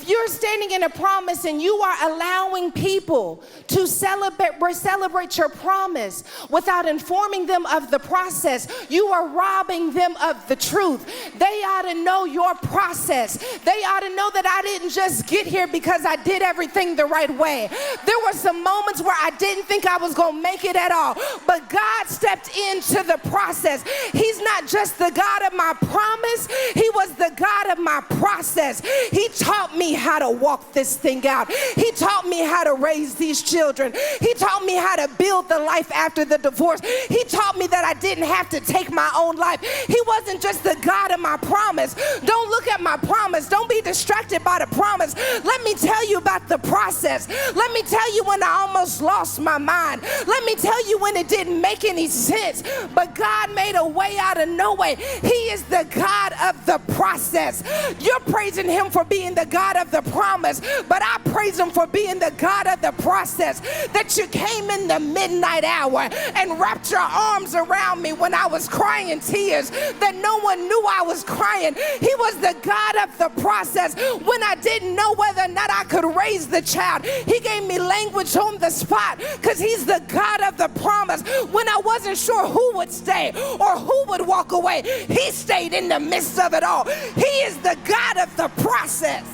if you're standing in a promise and you are allowing people to celebrate your promise without informing them of the process, you are robbing them of the truth. They ought to know your process. They ought to know that I didn't just get here because I did everything the right way. There were some moments where I didn't think I was going to make it at all, but God stepped into the process. He's not just the God of my promise, he was the God of my process. He taught me how to walk this thing out. He taught me how to raise these children. He taught me how to build the life after the divorce. He taught me that I didn't have to take my own life. He wasn't just the God of my promise. Don't look at my promise. Don't be distracted by the promise. Let me tell you about the process. Let me tell you when I almost lost my mind. Let me tell you when it didn't make any sense, but God made a way out of no way. He is the God of the process. You're praising him for being the God of the promise, but I praise him for being the God of the process. That you came in the midnight hour and wrapped your arms around me when I was crying tears that no one knew I was crying. He was the God of the process. When I didn't know whether or not I could raise the child, he gave me language on the spot, because he's the God of the promise. When I wasn't sure who would stay or who would walk away, he stayed in the midst of it all. He is the God of the process.